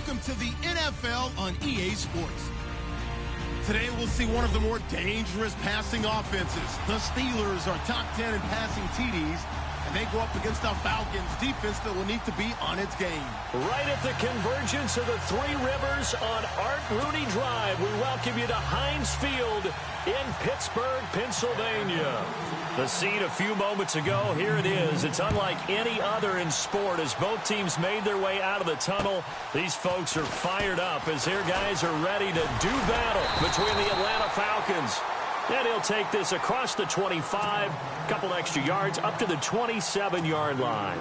Welcome to the NFL on EA Sports. Today we'll see one of the more dangerous passing offenses. The Steelers are top 10 in passing TDs, and they go up against the Falcons defense that will need to be on its game. Right at the convergence of the Three Rivers on Art Rooney Drive, we welcome you to Heinz Field in Pittsburgh, Pennsylvania. The scene a few moments ago, here it is. It's unlike any other in sport as both teams made their way out of the tunnel. These folks are fired up as their guys are ready to do battle between the Atlanta Falcons. And he'll take this across the 25, couple extra yards up to the 27-yard line.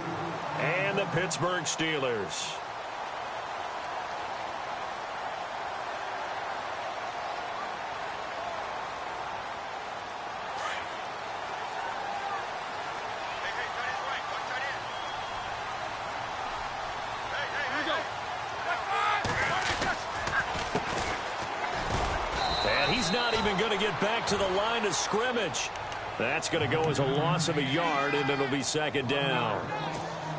And the Pittsburgh Steelers. He's not even going to get back to the line of scrimmage. That's going to go as a loss of a yard, and it'll be second down.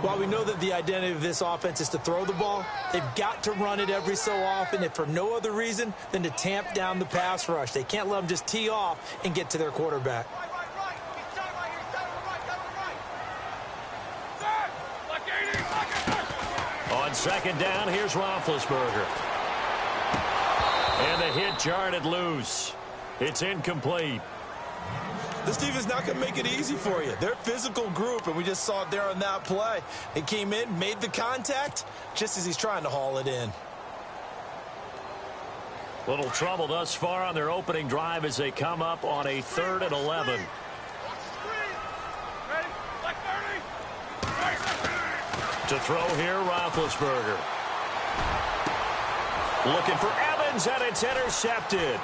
While we know that the identity of this offense is to throw the ball, they've got to run it every so often, if for no other reason than to tamp down the pass rush. They can't let them just tee off and get to their quarterback. On second down, here's Roethlisberger. And the hit jarred loose. It's incomplete. This defense is not going to make it easy for you. They're a physical group, and we just saw it there on that play. It came in, made the contact, just as he's trying to haul it in. Little trouble thus far on their opening drive as they come up on a 3rd and 11. To throw here, Roethlisberger. Looking for Evans, and it's intercepted.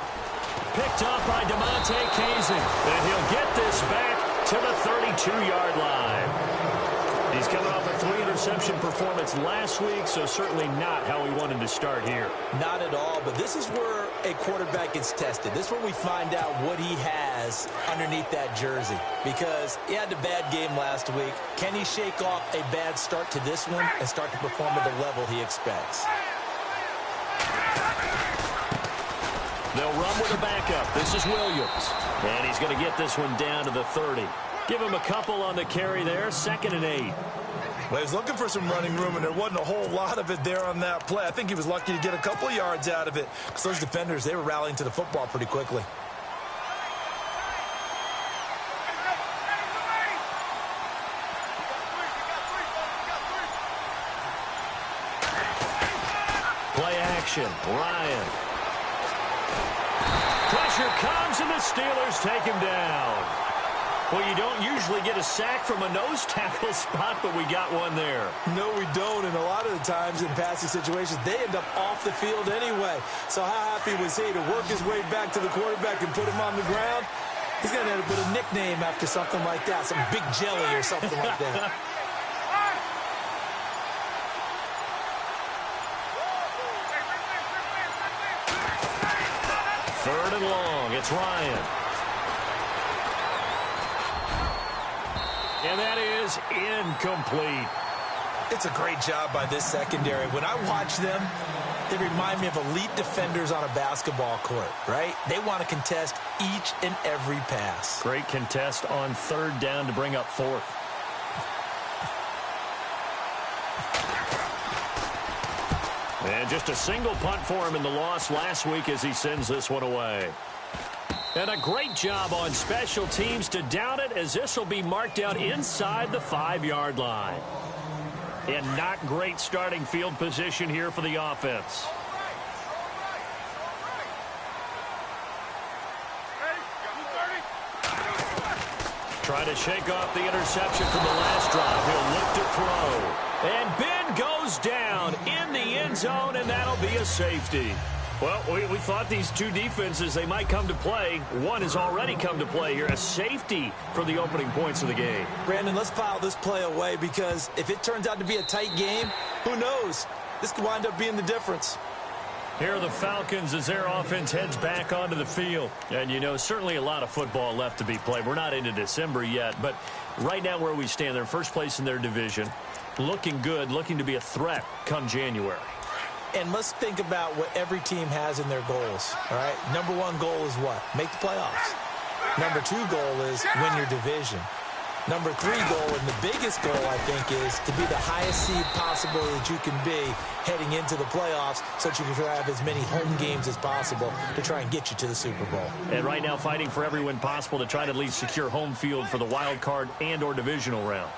Picked off by DeMonte Kazin, and he'll get this back to the 32-yard line. He's coming off a 3-interception performance last week, so certainly not how he wanted to start here. Not at all, but this is where a quarterback gets tested. This is where we find out what he has underneath that jersey, because he had a bad game last week. Can he shake off a bad start to this one and start to perform at the level he expects? They'll run with a backup. This is Williams. And he's going to get this one down to the 30. Give him a couple on the carry there. 2nd and 8. Well, he was looking for some running room, and there wasn't a whole lot of it there on that play. I think he was lucky to get a couple of yards out of it, because those defenders, they were rallying to the football pretty quickly. Play action. Ryan. Pressure comes, and the Steelers take him down. Well, you don't usually get a sack from a nose tackle spot, but we got one there. No, we don't, and a lot of the times in passing situations, they end up off the field anyway. So how happy was he to work his way back to the quarterback and put him on the ground? He's going to have a bit of nickname after something like that, some big jelly or something like that. 3rd and long. It's Ryan. And that is incomplete. It's a great job by this secondary. When I watch them, they remind me of elite defenders on a basketball court, right? They want to contest each and every pass. Great contest on 3rd down to bring up 4th. And just a single punt for him in the loss last week as he sends this one away. And a great job on special teams to down it, as this will be marked out inside the 5-yard line. And not great starting field position here for the offense. Trying to shake off the interception from the last drive. He'll look to throw. And Ben goes down in the end zone, and that'll be a safety. Well, we thought these two defenses, they might come to play. One has already come to play here, a safety for the opening points of the game. Brandon, let's file this play away, because if it turns out to be a tight game, who knows? This could wind up being the difference. Here are the Falcons as their offense heads back onto the field. And, you know, certainly a lot of football left to be played. We're not into December yet, but right now where we stand, they're first place in their division. Looking good, looking to be a threat come January. And let's think about what every team has in their goals, all right? Number one goal is what? Make the playoffs. Number two goal is win your division. Number three goal, and the biggest goal, I think, is to be the highest seed possible that you can be heading into the playoffs so that you can have as many home games as possible to try and get you to the Super Bowl. And right now fighting for every win possible to try to at least secure home field for the wild card and or divisional round.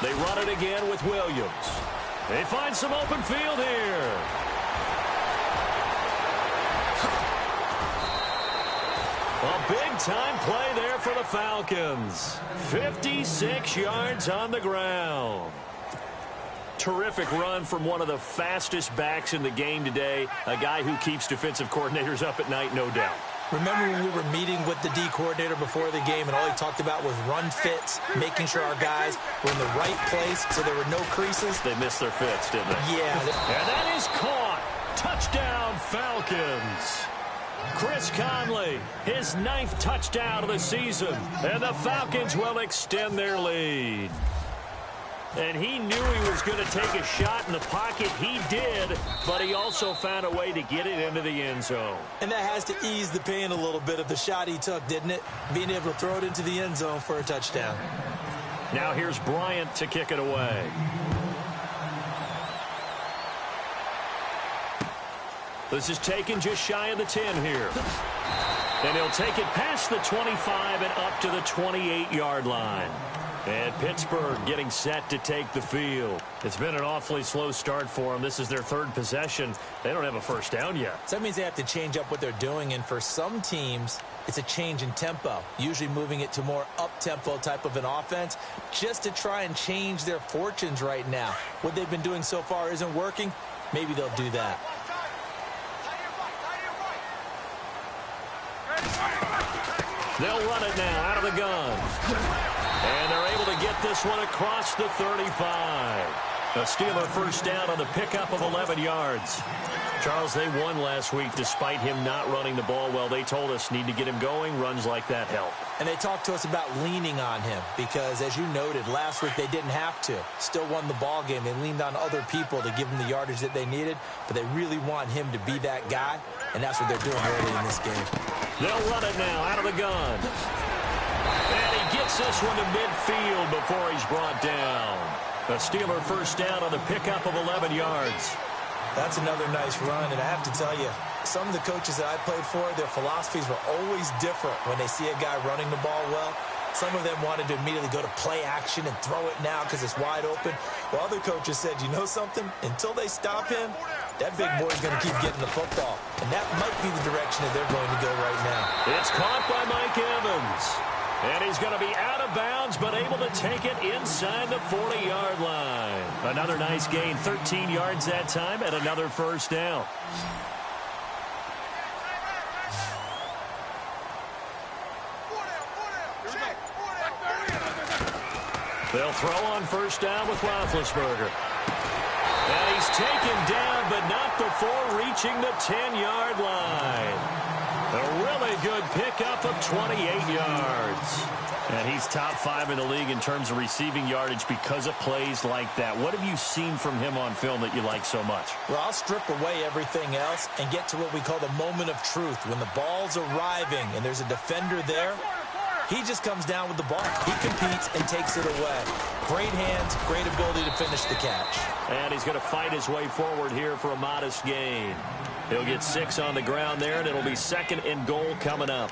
They run it again with Williams. They find some open field here. A big-time play there for the Falcons. 56 yards on the ground. Terrific run from one of the fastest backs in the game today. A guy who keeps defensive coordinators up at night, no doubt. Remember when we were meeting with the D coordinator before the game and all he talked about was run fits, making sure our guys were in the right place so there were no creases? They missed their fits, didn't they? Yeah. And that is caught. Touchdown, Falcons. Chris Conley, his 9th touchdown of the season. And the Falcons will extend their lead. And he knew he was going to take a shot in the pocket. He did, but he also found a way to get it into the end zone. And that has to ease the pain a little bit of the shot he took, didn't it? Being able to throw it into the end zone for a touchdown. Now here's Bryant to kick it away. This is taken just shy of the 10 here. And he'll take it past the 25 and up to the 28-yard line. And Pittsburgh getting set to take the field. It's been an awfully slow start for them. This is their 3rd possession. They don't have a first down yet. So that means they have to change up what they're doing. And for some teams, it's a change in tempo. Usually moving it to more up-tempo type of an offense just to try and change their fortunes right now. What they've been doing so far isn't working. Maybe they'll do that. They'll run it now out of the gun. And they're able to get this one across the 35. A Steeler first down on the pickup of 11 yards. Charles, they won last week despite him not running the ball well. They told us need to get him going. Runs like that help. And they talked to us about leaning on him because, as you noted, last week they didn't have to. Still won the ball game. They leaned on other people to give them the yardage that they needed, but they really want him to be that guy, and that's what they're doing early in this game. They'll run it now out of the gun. And he gets this one to midfield before he's brought down. A Steeler first down on the pickup of 11 yards. That's another nice run, and I have to tell you, some of the coaches that I played for, their philosophies were always different when they see a guy running the ball well. Some of them wanted to immediately go to play action and throw it now because it's wide open. While other coaches said, you know something? Until they stop him, that big boy's going to keep getting the football. And that might be the direction that they're going to go right now. It's caught by Mike Evans. And he's going to be out of bounds, but able to take it inside the 40-yard line. Another nice gain, 13 yards that time, and another first down. They'll throw on first down with Roethlisberger. And he's taken down, but not before reaching the 10-yard line. A really good pickup of 28 yards. And he's top 5 in the league in terms of receiving yardage because of plays like that. What have you seen from him on film that you like so much? Well, I'll strip away everything else and get to what we call the moment of truth. When the ball's arriving and there's a defender there, he just comes down with the ball. He competes and takes it away. Great hands, great ability to finish the catch. And he's going to fight his way forward here for a modest gain. He'll get 6 on the ground there, and it'll be 2nd and goal coming up.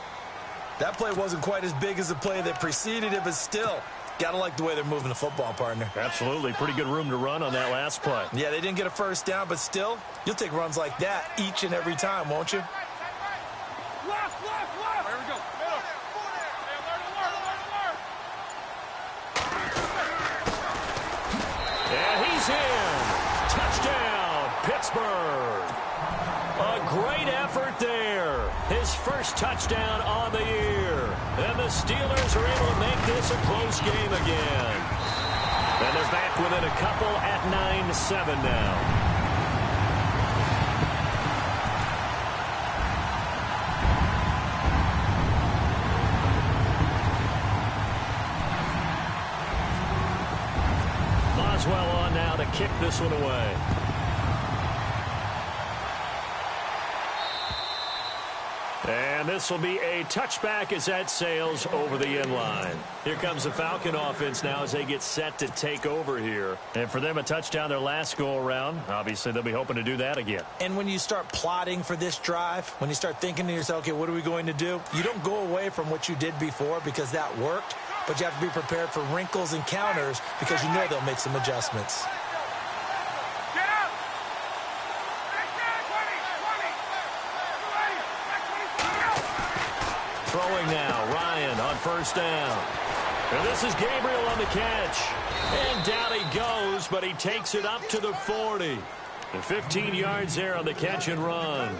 That play wasn't quite as big as the play that preceded it, but still, got to like the way they're moving the football, partner. Absolutely. Pretty good room to run on that last play. Yeah, they didn't get a first down, but still, you'll take runs like that each and every time, won't you? Left. There we go. And he's in. Touchdown, Pittsburgh. A great effort there. His first touchdown on the year. And the Steelers are able to make this a close game again. And they're back within a couple at 9-7 now. one away. And this will be a touchback as that sails over the end line. Here comes the Falcon offense now as they get set to take over here. And for them, a touchdown their last go-around. Obviously, they'll be hoping to do that again. And when you start plotting for this drive, when you start thinking to yourself, okay, what are we going to do? You don't go away from what you did before because that worked, but you have to be prepared for wrinkles and counters because you know they'll make some adjustments. Throwing now, Ryan on first down. And this is Gabriel on the catch. And down he goes, but he takes it up to the 40. And 15 yards there on the catch and run.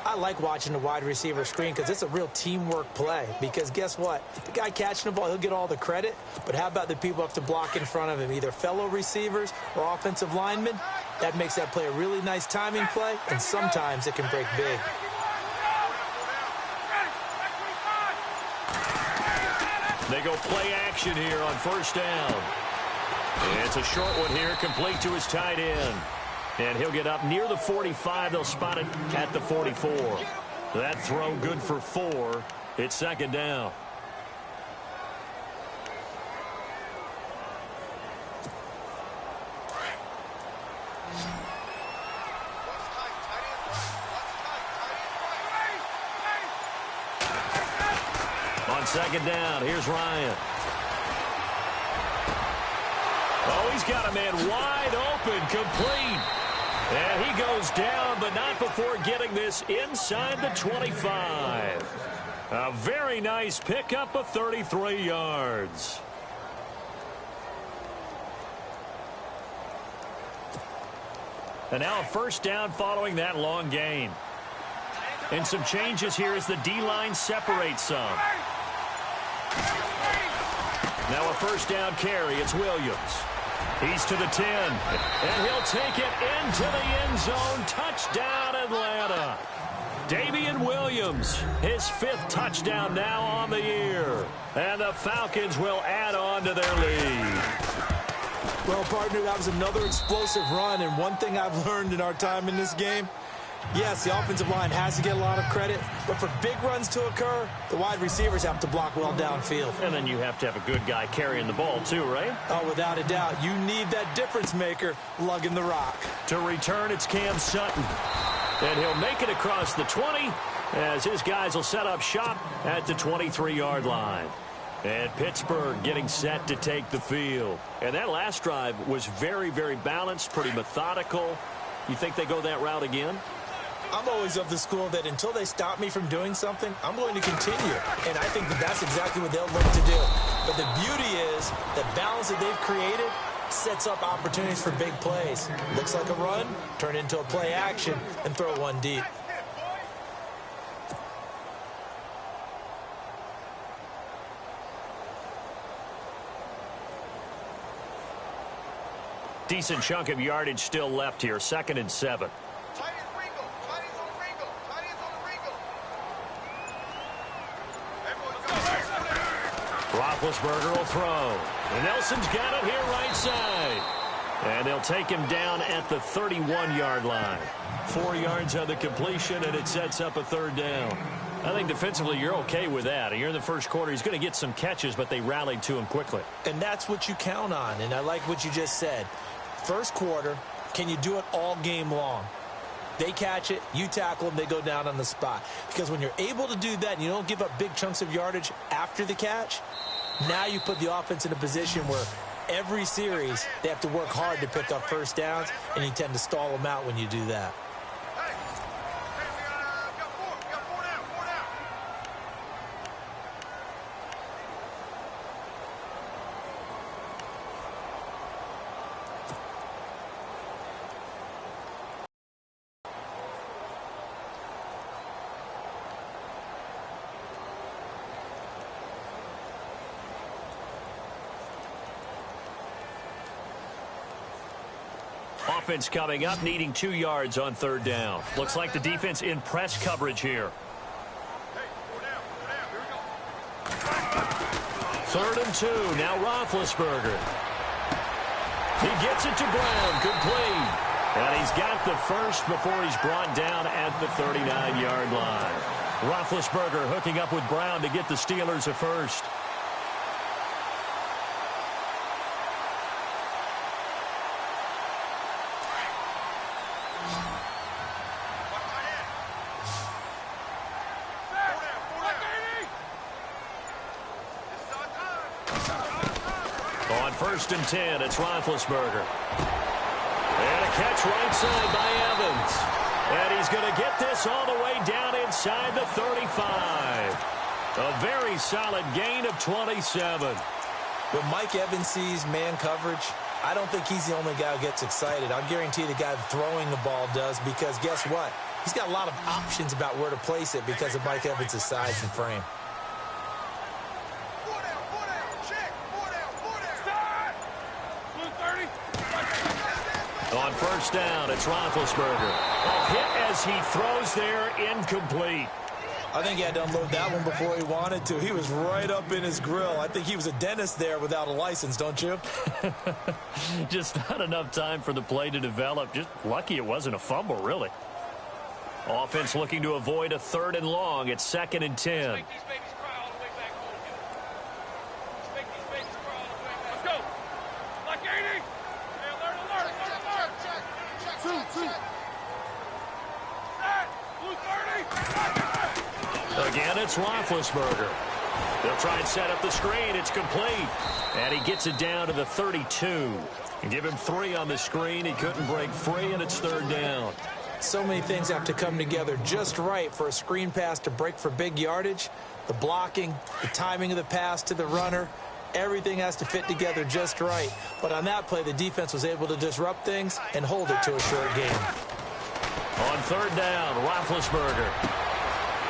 I like watching the wide receiver screen because it's a real teamwork play. Because guess what? The guy catching the ball, he'll get all the credit. But how about the people up to block in front of him, either fellow receivers or offensive linemen? That makes that play a really nice timing play, and sometimes it can break big. They go play action here on first down. And it's a short one here, complete to his tight end. And he'll get up near the 45. They'll spot it at the 44. That throw good for 4. It's second down. On second down, here's Ryan. Oh, he's got a man wide open, complete. And he goes down, but not before getting this inside the 25. A very nice pickup of 33 yards. And now a first down following that long gain. And some changes here as the D-line separates some. Now a first down carry. It's Williams. He's to the 10. And he'll take it into the end zone. Touchdown, Atlanta. Damian Williams, his 5th touchdown now on the year. And the Falcons will add on to their lead. Well, partner, that was another explosive run. And one thing I've learned in our time in this game, yes, the offensive line has to get a lot of credit, but for big runs to occur, the wide receivers have to block well downfield. And then you have to have a good guy carrying the ball too, right? Oh, without a doubt. You need that difference maker lugging the rock. To return, it's Cam Sutton. And he'll make it across the 20 as his guys will set up shop at the 23-yard line. And Pittsburgh getting set to take the field. And that last drive was very, very balanced, pretty methodical. You think they go that route again? I'm always of the school that until they stop me from doing something, I'm going to continue. And I think that that's exactly what they'll look to do. But the beauty is the balance that they've created sets up opportunities for big plays. Looks like a run, turn into a play action, and throw one deep. Decent chunk of yardage still left here. 2nd and 7. Roethlisberger will throw. And Nelson's got it here right side. And they'll take him down at the 31-yard line. 4 yards on the completion, and it sets up a 3rd down. I think defensively you're okay with that. You're in the first quarter. He's going to get some catches, but they rallied to him quickly. And that's what you count on, and I like what you just said. First quarter, can you do it all game long? They catch it, you tackle them, they go down on the spot. Because when you're able to do that and you don't give up big chunks of yardage after the catch, now you put the offense in a position where every series they have to work hard to pick up first downs, and you tend to stall them out when you do that. Offense coming up, needing 2 yards on 3rd down. Looks like the defense in press coverage here. 3rd and 2. Now Roethlisberger. He gets it to Brown, complete. And he's got the first before he's brought down at the 39-yard line. Roethlisberger hooking up with Brown to get the Steelers a first. On 1st and 10, it's Roethlisberger. And a catch right side by Evans. And he's going to get this all the way down inside the 35. A very solid gain of 27. When Mike Evans sees man coverage, I don't think he's the only guy who gets excited. I'll guarantee the guy throwing the ball does, because guess what? He's got a lot of options about where to place it because of Mike Evans' size and frame. On 1st down, it's Roethlisberger. A hit as he throws there, incomplete. I think he had to unload that one before he wanted to. He was right up in his grill. I think he was a dentist there without a license, don't you? Just not enough time for the play to develop. Just lucky it wasn't a fumble, really. Offense looking to avoid a 3rd and long. It's 2nd and 10. Again, it's Roethlisberger. They'll try and set up the screen. It's complete. And he gets it down to the 32. And give him 3 on the screen. He couldn't break free, and it's 3rd down. So many things have to come together just right for a screen pass to break for big yardage. The blocking, the timing of the pass to the runner, everything has to fit together just right. But on that play, the defense was able to disrupt things and hold it to a short game. On 3rd down, Roethlisberger.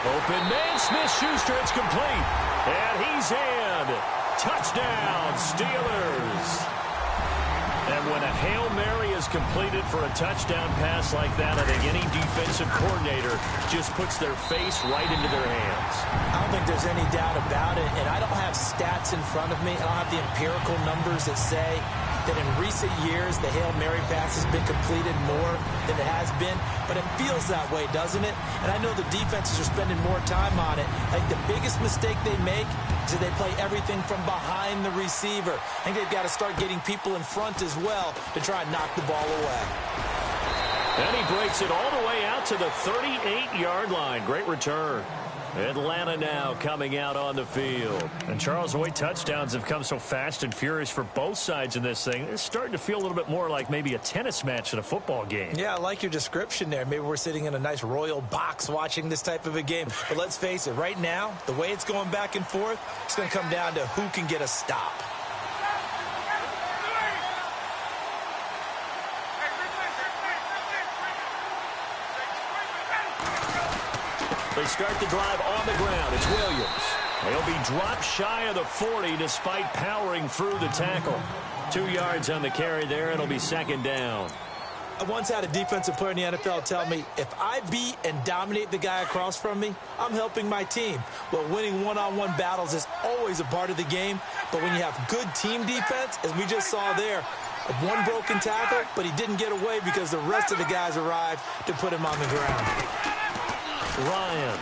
Open man, Smith-Schuster, it's complete. And he's in. Touchdown, Steelers. And when a Hail Mary is completed for a touchdown pass like that, I think any defensive coordinator just puts their face right into their hands. I don't think there's any doubt about it, and I don't have stats in front of me. I don't have the empirical numbers that say that in recent years the Hail Mary pass has been completed more than it has been, but it feels that way, doesn't it? And I know the defenses are spending more time on it. I think the biggest mistake they make is that they play everything from behind the receiver. I think they've got to start getting people in front as well to try and knock the ball away. And he breaks it all the way out to the 38-yard line. Great return. Atlanta now coming out on the field. And Charles, the way touchdowns have come so fast and furious for both sides in this thing, it's starting to feel a little bit more like maybe a tennis match in a football game. Yeah, I like your description there. Maybe we're sitting in a nice royal box watching this type of a game. But let's face it, right now, the way it's going back and forth, it's going to come down to who can get a stop. They start the drive on the ground. It's Williams. He'll be dropped shy of the 40 despite powering through the tackle. 2 yards on the carry there. It'll be 2nd down. I once had a defensive player in the NFL tell me, if I beat and dominate the guy across from me, I'm helping my team. Well, winning one-on-one battles is always a part of the game, but when you have good team defense, as we just saw there, one broken tackle, but he didn't get away because the rest of the guys arrived to put him on the ground. Ryan.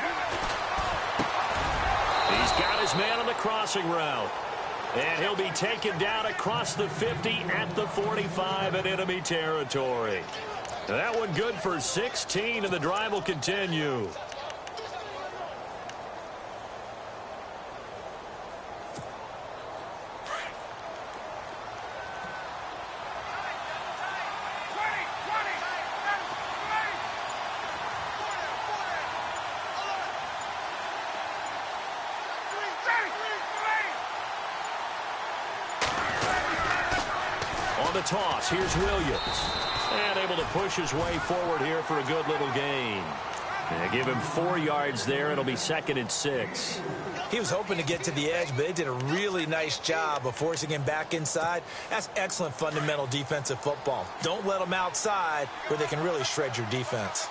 He's got his man on the crossing route. And he'll be taken down across the 50 at the 45 in enemy territory. That one good for 16, and the drive will continue. The toss. Here's Williams. And able to push his way forward here for a good little gain. And give him 4 yards there. It'll be 2nd and 6. He was hoping to get to the edge, but they did a really nice job of forcing him back inside. That's excellent fundamental defensive football. Don't let them outside where they can really shred your defense.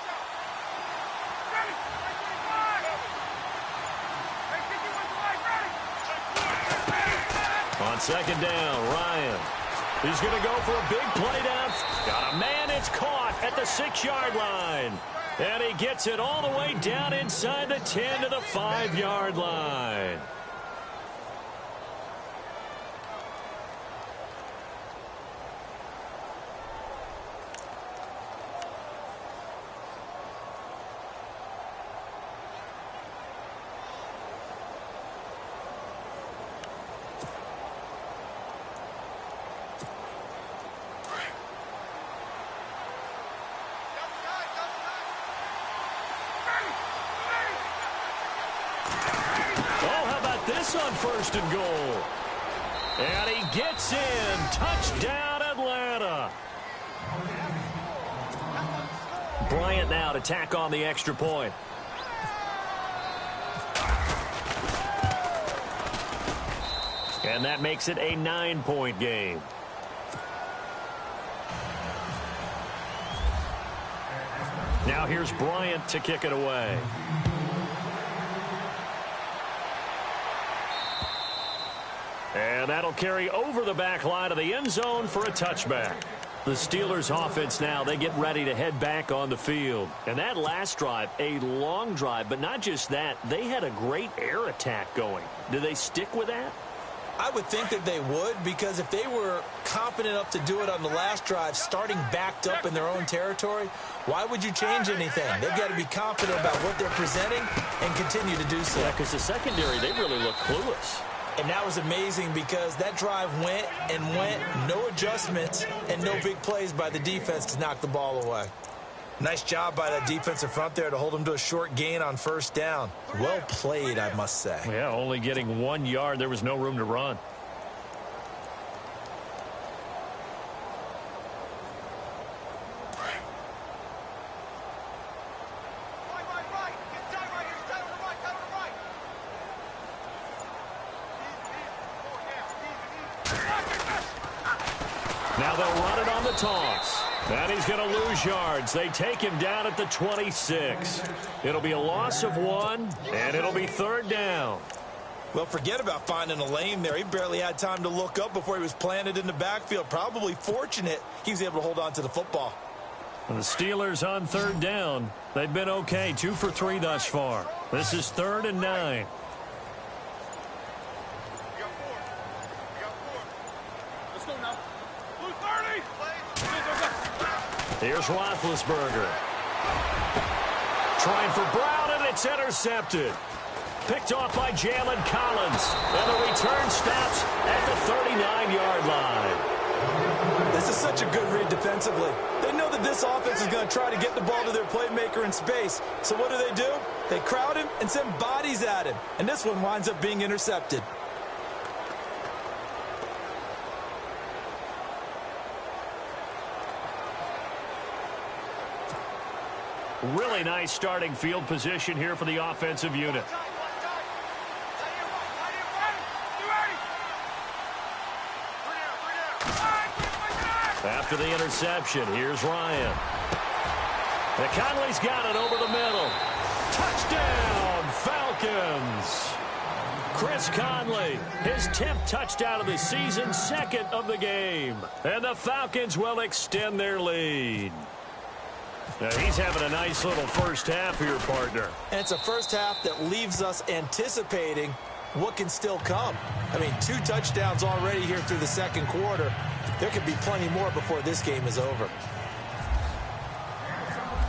On 2nd down, Ryan. He's going to go for a big play down. Got a man. It's caught at the 6-yard line. And he gets it all the way down inside the 10 to the 5-yard line. On 1st and goal. And he gets in. Touchdown, Atlanta. Bryant now to tack on the extra point. And that makes it a 9-point game. Now here's Bryant to kick it away. And that'll carry over the back line of the end zone for a touchback. The Steelers offense now, they get ready to head back on the field. And that last drive, a long drive, but not just that, they had a great air attack going. Do they stick with that? I would think that they would, because if they were confident enough to do it on the last drive, starting backed up in their own territory, why would you change anything? They've got to be confident about what they're presenting and continue to do so. Yeah, because the secondary, they really look clueless. And that was amazing because that drive went and went, no adjustments and no big plays by the defense to knock the ball away. Nice job by that defensive front there to hold them to a short gain on 1st down. Well played, I must say. Yeah, only getting 1 yard. There was no room to run. Now they'll run it on the toss. And he's going to lose yards. They take him down at the 26. It'll be a loss of 1, and it'll be 3rd down. Well, forget about finding a lane there. He barely had time to look up before he was planted in the backfield. Probably fortunate he was able to hold on to the football. And the Steelers on 3rd down. They've been okay, 2 for 3 thus far. This is 3rd and 9. Here's Roethlisberger. Trying for Brown, and it's intercepted. Picked off by Jalen Collins. And the return stops at the 39-yard line. This is such a good read defensively. They know that this offense is going to try to get the ball to their playmaker in space. So what do? They crowd him and send bodies at him. And this one winds up being intercepted. Really nice starting field position here for the offensive unit. After the interception, here's Ryan. And Conley's got it over the middle. Touchdown, Falcons. Chris Conley, his 10th touchdown of the season, 2nd of the game. And the Falcons will extend their lead. Now he's having a nice little first half here, partner. And it's a first half that leaves us anticipating what can still come. I mean, 2 touchdowns already here through the 2nd quarter. There could be plenty more before this game is over.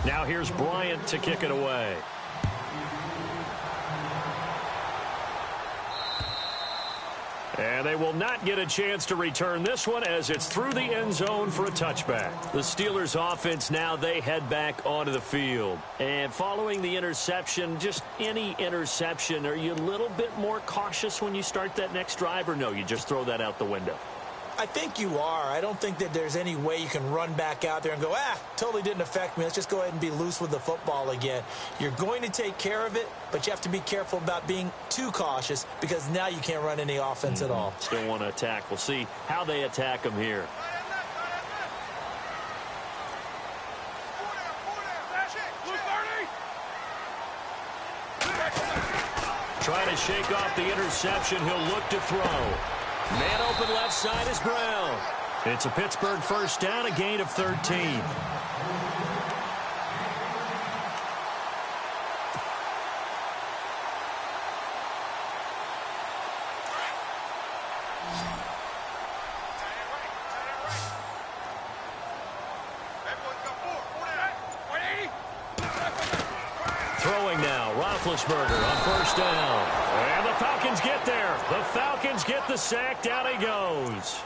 Now here's Bryant to kick it away. And they will not get a chance to return this one as it's through the end zone for a touchback. The Steelers offense now, they head back onto the field. And following the interception, just any interception, are you a little bit more cautious when you start that next drive, or no, you just throw that out the window? I think you are. I don't think that there's any way you can run back out there and go, totally didn't affect me. Let's just go ahead and be loose with the football again. You're going to take care of it, but you have to be careful about being too cautious because now you can't run any offense at all. Still want to attack. We'll see how they attack them here. Trying to shake off the interception. He'll look to throw. Man open left side is Brown. It's a Pittsburgh first down, a gain of 13. Throwing now, Roethlisberger on first down. And the Falcons get there. The Falcons get the sack. Down he goes.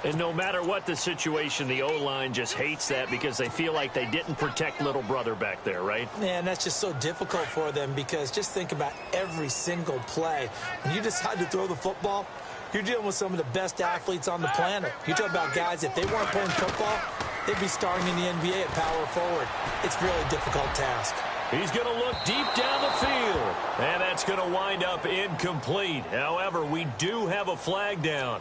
And no matter what the situation, the O-line just hates that because they feel like they didn't protect little brother back there, right? Yeah, and that's just so difficult for them because just think about every single play. When you decide to throw the football, you're dealing with some of the best athletes on the planet. You talk about guys, if they weren't playing football, they'd be starring in the NBA at power forward. It's a really difficult task. He's going to look deep down the field. And that's going to wind up incomplete. However, we do have a flag down.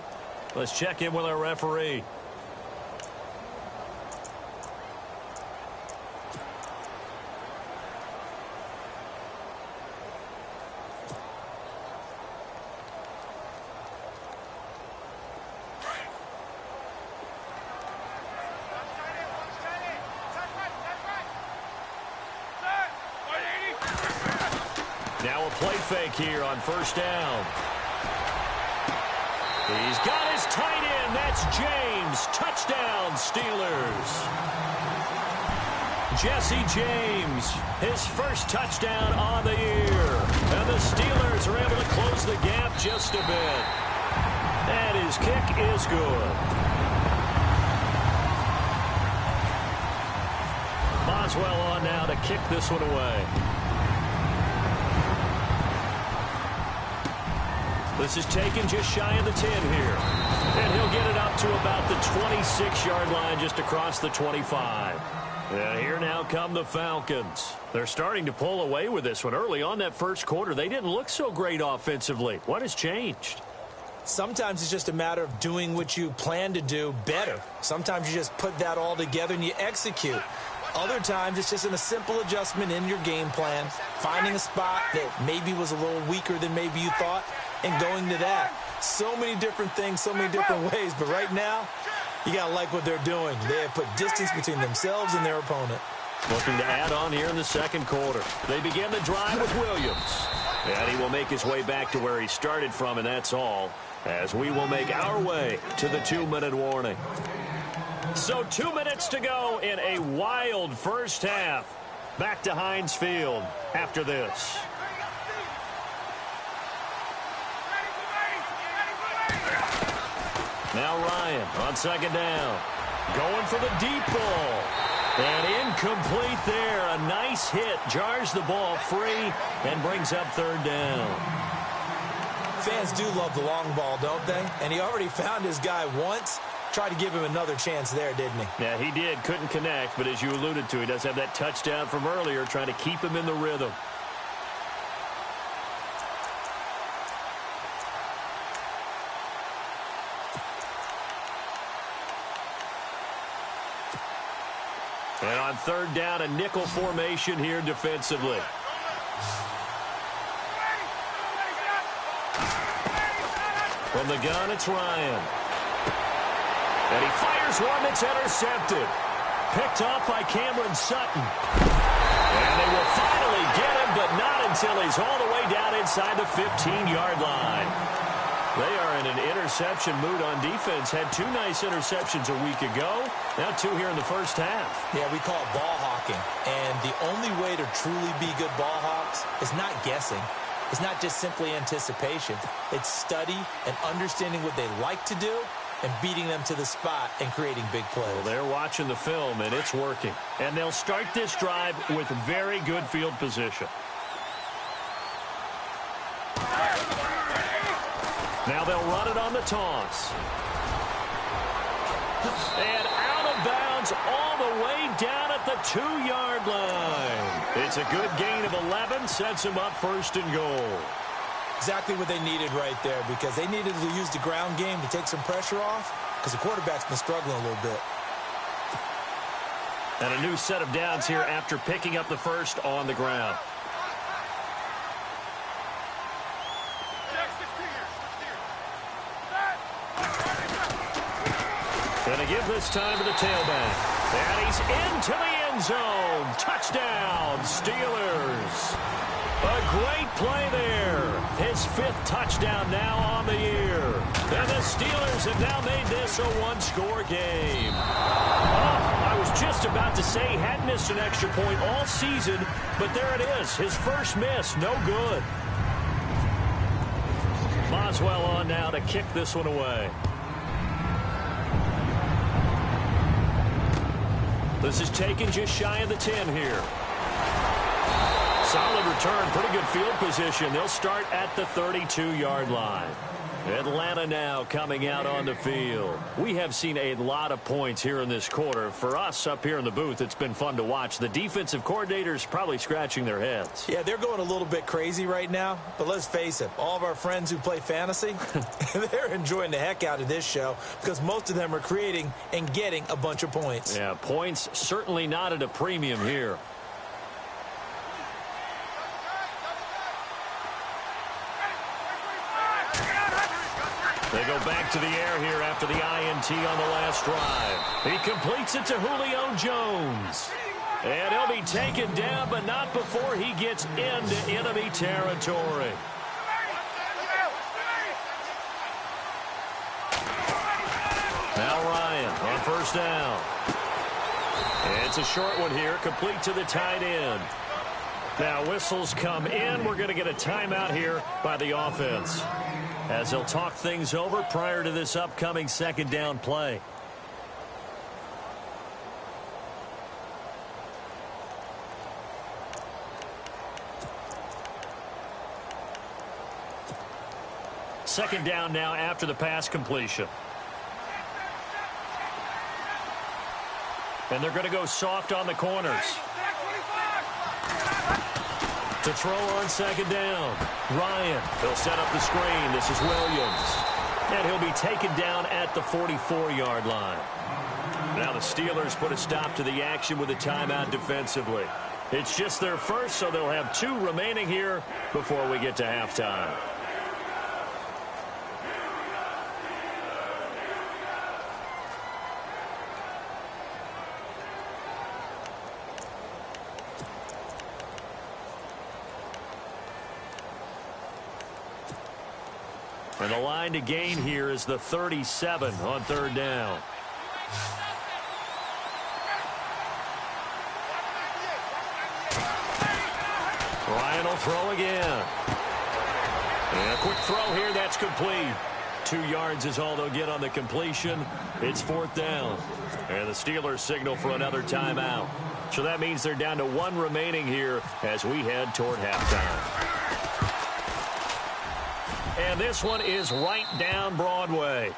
Let's check in with our referee. Now a play fake here on first down. He's got his tight end. That's James. Touchdown, Steelers. Jesse James, his first touchdown on the year. And the Steelers are able to close the gap just a bit. And his kick is good. Boswell on now to kick this one away. This is taken just shy of the 10 here. And he'll get it up to about the 26-yard line just across the 25. And here now come the Falcons. They're starting to pull away with this one. Early on that first quarter, they didn't look so great offensively. What has changed? Sometimes it's just a matter of doing what you plan to do better. Sometimes you just put that all together and you execute. Other times it's just a simple adjustment in your game plan, finding a spot that maybe was a little weaker than maybe you thought, and going to that. So many different things, so many different ways, but right now, you got to like what they're doing. They have put distance between themselves and their opponent. Looking to add on here in the second quarter. They begin the drive with Williams. And he will make his way back to where he started from, and that's all, as we will make our way to the 2-minute warning. So 2 minutes to go in a wild first half. Back to Heinz Field after this. Now Ryan on second down. Going for the deep ball. And incomplete there. A nice hit. Jars the ball free and brings up third down. Fans do love the long ball, don't they? And he already found his guy once. Tried to give him another chance there, didn't he? Yeah, he did. Couldn't connect, but as you alluded to, he does have that touchdown from earlier, trying to keep him in the rhythm. And on third down, a nickel formation here defensively. From the gun, it's Ryan. And he fires one that's intercepted. Picked off by Cameron Sutton. And they will finally get him, but not until he's all the way down inside the 15-yard line. They are in an interception mood on defense. Had 2 nice interceptions a week ago. Now 2 here in the first half. Yeah, we call it ball hawking. And the only way to truly be good ball hawks is not guessing. It's not just simply anticipation. It's study and understanding what they like to do and beating them to the spot and creating big plays. Well, they're watching the film, and it's working. And they'll start this drive with very good field position. Now they'll run it on the toss. And out of bounds all the way down at the 2-yard line. It's a good gain of 11, sets him up first and goal. Exactly what they needed right there, because they needed to use the ground game to take some pressure off, because the quarterback's been struggling a little bit. And a new set of downs here after picking up the first on the ground. And give this time to the tailback. And he's into the end zone. Touchdown, Steelers. A great play there. His 5th touchdown now on the year. And the Steelers have now made this a one-score game. Oh, I was just about to say he hadn't missed an extra point all season, but there it is. His first miss, no good. Boswell on now to kick this one away. This is taken just shy of the 10 here. Solid return, pretty good field position. They'll start at the 32-yard line. Atlanta now coming out on the field. We have seen a lot of points here in this quarter. For us up here in the booth, it's been fun to watch. The defensive coordinators probably scratching their heads. Yeah, they're going a little bit crazy right now. But let's face it, all of our friends who play fantasy, they're enjoying the heck out of this show because most of them are creating and getting a bunch of points. Yeah, points certainly not at a premium here. They go back to the air here after the INT on the last drive. He completes it to Julio Jones. And he'll be taken down, but not before he gets into enemy territory. Now Ryan on first down. It's a short one here, complete to the tight end. Now whistles come in. We're going to get a timeout here by the offense, as they'll talk things over prior to this upcoming second down play. Second down now after the pass completion. And they're going to go soft on the corners. To throw on second down. Ryan, he'll set up the screen. This is Williams. And he'll be taken down at the 44-yard line. Now the Steelers put a stop to the action with a timeout defensively. It's just their first, so they'll have 2 remaining here before we get to halftime. And the line to gain here is the 37 on third down. Ryan will throw again. And a quick throw here, that's complete. 2 yards is all they'll get on the completion. It's 4th down. And the Steelers signal for another timeout. So that means they're down to 1 remaining here as we head toward halftime. And this one is right down Broadway.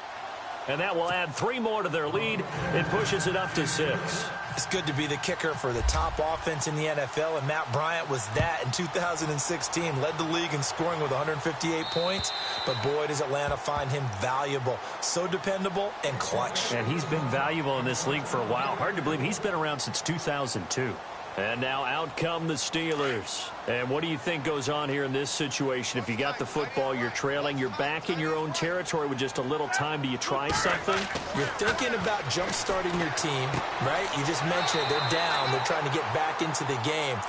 And that will add 3 more to their lead. It pushes it up to 6. It's good to be the kicker for the top offense in the NFL, and Matt Bryant was that in 2016. Led the league in scoring with 158 points. But boy, does Atlanta find him valuable. So dependable and clutch. And he's been valuable in this league for a while. Hard to believe he's been around since 2002. And now out come the Steelers. And what do you think goes on here in this situation? If you got the football, you're trailing, you're back in your own territory with just a little time. Do you try something? You're thinking about jump-starting your team, right? You just mentioned it. They're down. They're trying to get back into the game.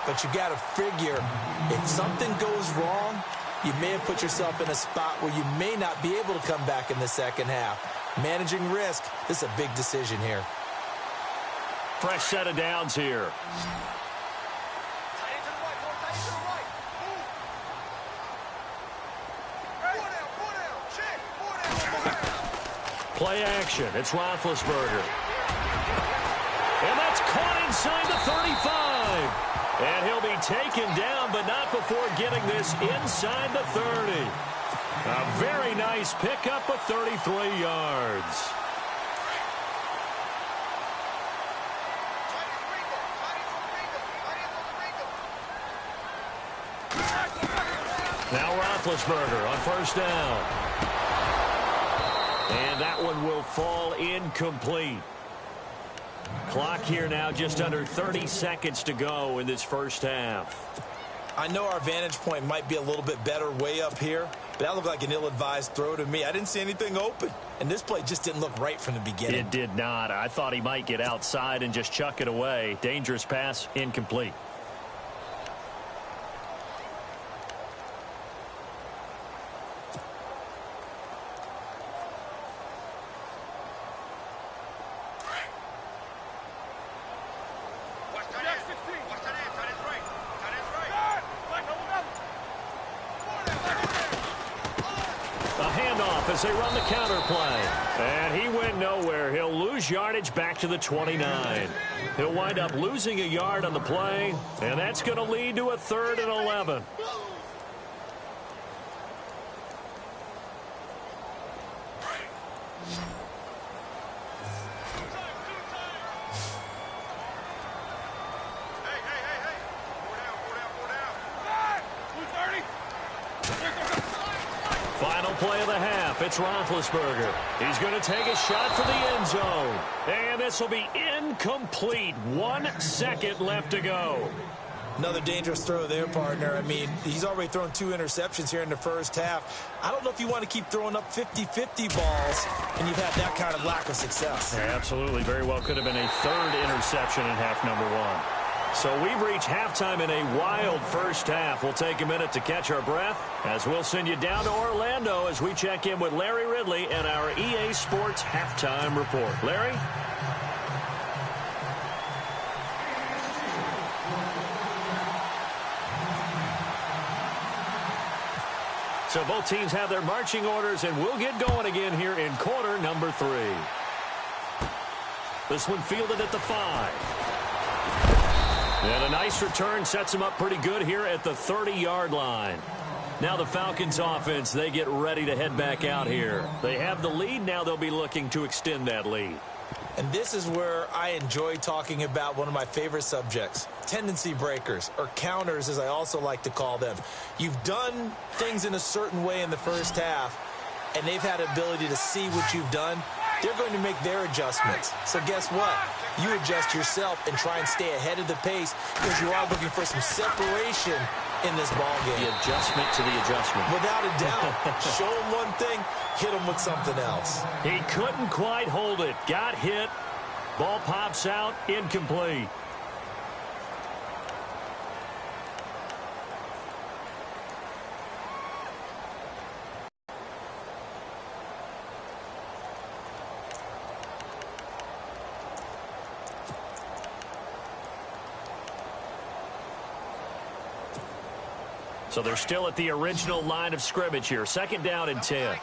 But you got to figure, if something goes wrong, you may have put yourself in a spot where you may not be able to come back in the second half. Managing risk, this is a big decision here. Fresh set of downs here. Play action. It's Roethlisberger. And that's caught inside the 35. And he'll be taken down, but not before getting this inside the 30. A very nice pickup of 33 yards. Now Roethlisberger on first down. And that one will fall incomplete. Clock here now just under 30 seconds to go in this first half. I know our vantage point might be a little bit better way up here, but that looked like an ill-advised throw to me. I didn't see anything open, and this play just didn't look right from the beginning. It did not. I thought he might get outside and just chuck it away. Dangerous pass, incomplete. As they run the counter play. And he went nowhere. He'll lose yardage back to the 29. He'll wind up losing a yard on the play, and that's going to lead to a 3rd and 11. Final play of the half. It's Roethlisberger. He's going to take a shot for the end zone. And this will be incomplete. 1 second left to go. Another dangerous throw there, partner. I mean, he's already thrown 2 interceptions here in the first half. I don't know if you want to keep throwing up 50-50 balls, and you've had that kind of lack of success. Yeah, absolutely. Very well could have been a 3rd interception in half number 1. So we've reached halftime in a wild first half. We'll take a minute to catch our breath as we'll send you down to Orlando as we check in with Larry Ridley and our EA Sports Halftime Report. Larry? So both teams have their marching orders, and we'll get going again here in quarter number 3. This one fielded at the 5. And a nice return sets them up pretty good here at the 30-yard line. Now the Falcons offense, they get ready to head back out here. They have the lead. Now they'll be looking to extend that lead. And this is where I enjoy talking about one of my favorite subjects, tendency breakers, or counters as I also like to call them. You've done things in a certain way in the first half, and they've had ability to see what you've done. They're going to make their adjustments. So guess what? You adjust yourself and try and stay ahead of the pace because you are looking for some separation in this ball game. The adjustment to the adjustment. Without a doubt. Show him one thing, hit him with something else. He couldn't quite hold it. Got hit. Ball pops out. Incomplete. So they're still at the original line of scrimmage here. 2nd down and 10.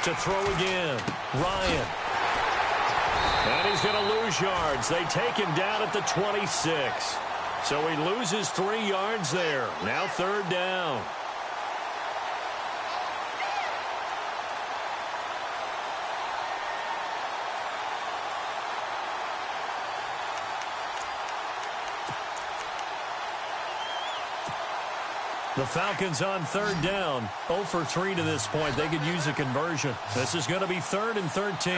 To throw again. Ryan. And he's going to lose yards. They take him down at the 26. So he loses 3 yards there. Now 3rd down. The Falcons on 3rd down. 0 for 3 to this point. They could use a conversion. This is going to be 3rd and 13.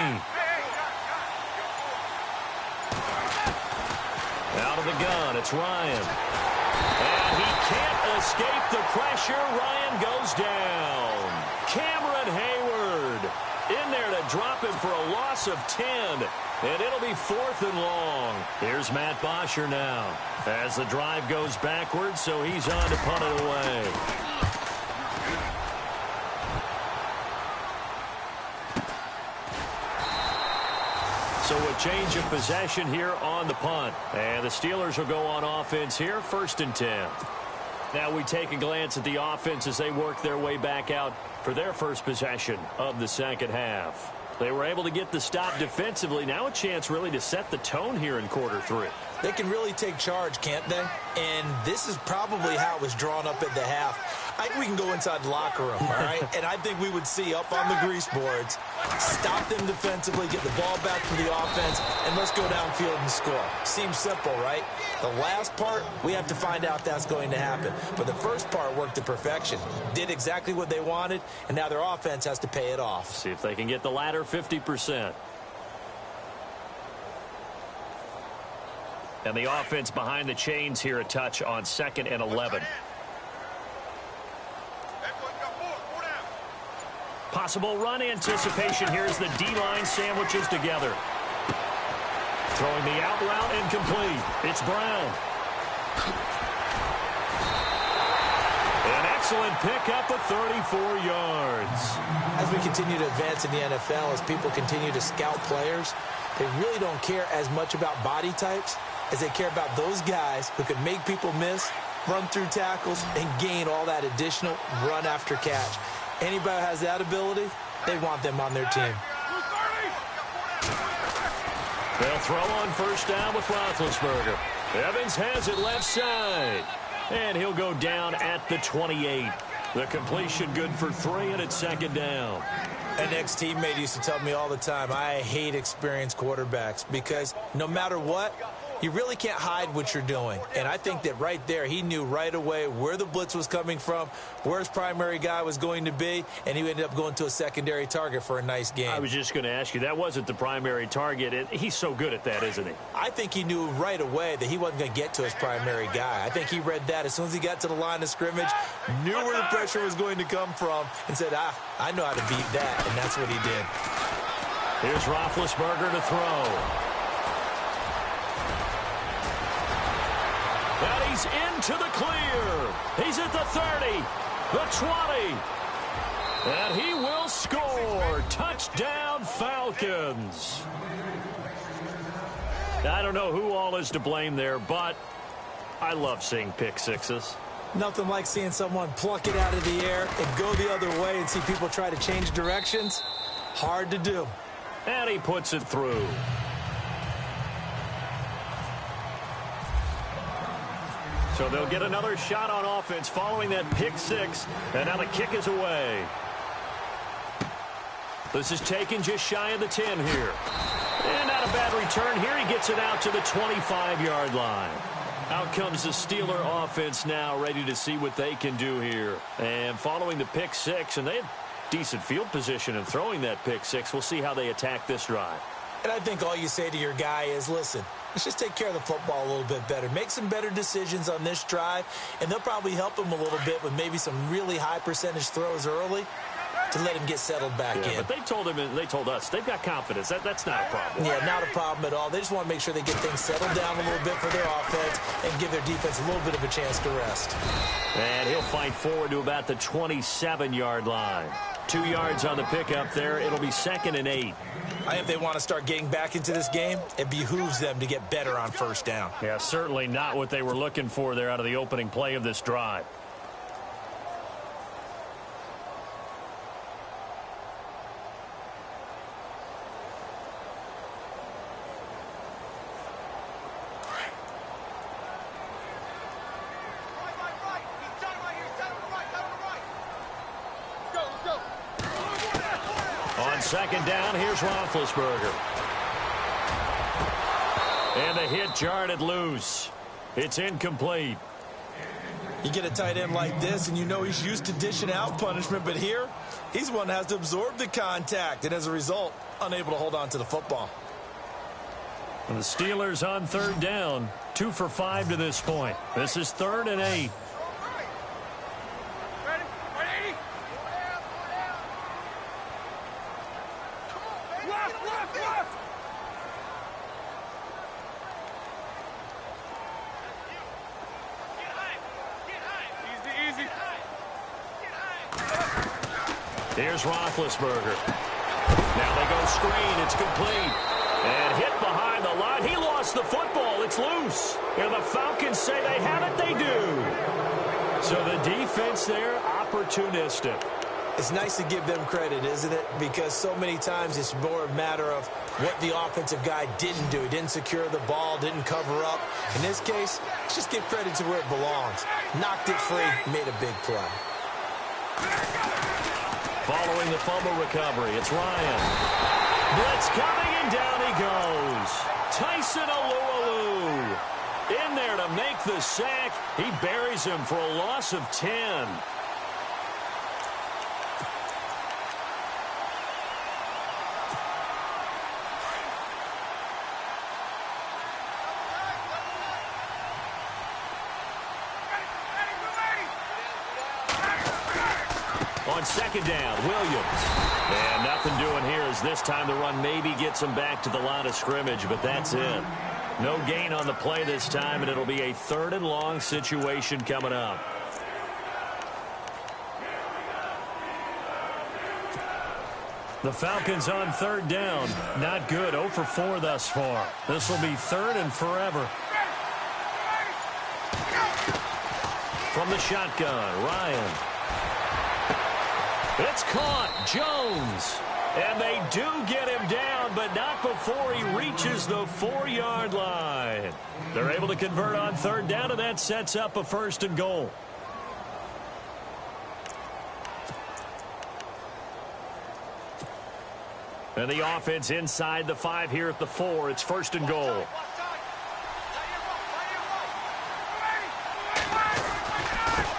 Out of the gun, it's Ryan. And he can't escape the pressure. Ryan goes down. Cameron Hayward in there to drop him for a loss of 10. And it'll be 4th and long. Here's Matt Bosher now as the drive goes backwards, so he's on to punt it away. So a change of possession here on the punt. And the Steelers will go on offense here, 1st and 10. Now we take a glance at the offense as they work their way back out for their first possession of the second half. They were able to get the stop defensively. Now a chance really to set the tone here in quarter 3. They can really take charge, can't they? And this is probably how it was drawn up at the half. I think we can go inside the locker room, all right? And I think we would see up on the grease boards, stop them defensively, get the ball back to the offense, and let's go downfield and score. Seems simple, right? The last part, we have to find out if that's going to happen. But the first part worked to perfection. Did exactly what they wanted, and now their offense has to pay it off. See if they can get the latter 50%. And the offense behind the chains here, a touch on 2nd and 11. Possible run anticipation here as the D-line sandwiches together. Throwing the out route incomplete. It's Brown. An excellent pickup of 34 yards. As we continue to advance in the NFL, as people continue to scout players, they really don't care as much about body types as they care about those guys who can make people miss, run through tackles, and gain all that additional run after catch. Anybody who has that ability, they want them on their team. They'll throw on first down with Roethlisberger. Evans has it left side. And he'll go down at the 28. The completion good for 3, and it's 2nd down. An ex-teammate used to tell me all the time, I hate experienced quarterbacks because no matter what, you really can't hide what you're doing. And I think that right there, he knew right away where the blitz was coming from, where his primary guy was going to be, and he ended up going to a secondary target for a nice game. I was just going to ask you, that wasn't the primary target. He's so good at that, isn't he? I think he knew right away that he wasn't going to get to his primary guy. I think he read that as soon as he got to the line of scrimmage, knew where the pressure was going to come from, and said, I know how to beat that, and that's what he did. Here's Roethlisberger to throw. And he's into the clear. He's at the 30, the 20. And he will score. Touchdown, Falcons. I don't know who all is to blame there, but I love seeing pick sixes. Nothing like seeing someone pluck it out of the air and go the other way and see people try to change directions. Hard to do. And he puts it through. So they'll get another shot on offense following that pick six. And now the kick is away. This is taken just shy of the 10 here. And not a bad return here. He gets it out to the 25-yard line. Out comes the Steeler offense now, ready to see what they can do here. And following the pick six, and they had decent field position in throwing that pick six. We'll see how they attack this drive. And I think all you say to your guy is, listen, let's just take care of the football a little bit better. Make some better decisions on this drive, and they'll probably help him a little bit with maybe some really high percentage throws early to let him get settled back in. But they told him, and they told us, they've got confidence. That's not a problem. Yeah, not a problem at all. They just want to make sure they get things settled down a little bit for their offense and give their defense a little bit of a chance to rest. And he'll fight forward to about the 27-yard line. 2 yards on the pickup there. It'll be 2nd and 8. I think they want to start getting back into this game. It behooves them to get better on first down. Yeah, certainly not what they were looking for there out of the opening play of this drive. On 2nd down, here's Roethlisberger. And the hit jarred it loose. It's incomplete. You get a tight end like this, and you know he's used to dishing out punishment, but here, he's the one that has to absorb the contact, and as a result, unable to hold on to the football. And the Steelers on 3rd down, 2 for 5 to this point. This is 3rd and 8. Here's Roethlisberger. Now they go screen. It's complete. And hit behind the line. He lost the football. It's loose. And the Falcons say they have it. They do. So the defense there, opportunistic. It's nice to give them credit, isn't it? Because so many times it's more a matter of what the offensive guy didn't do. He didn't secure the ball, didn't cover up. In this case, let's just give credit to where it belongs. Knocked it free, made a big play. Following the fumble recovery, it's Ryan. Blitz coming, and down he goes. Tyson Alualu in there to make the sack. He buries him for a loss of 10. On second down, Williams. And nothing doing here as this time the run maybe gets him back to the line of scrimmage, but that's it. No gain on the play this time, and it'll be a 3rd and long situation coming up. The Falcons on 3rd down. Not good. 0 for 4 thus far. This will be 3rd and forever. From the shotgun, Ryan. It's caught. Jones. And they do get him down, but not before he reaches the 4-yard line. They're able to convert on 3rd down, and that sets up a 1st and goal. And the offense inside the 5 here at the 4. It's 1st and goal.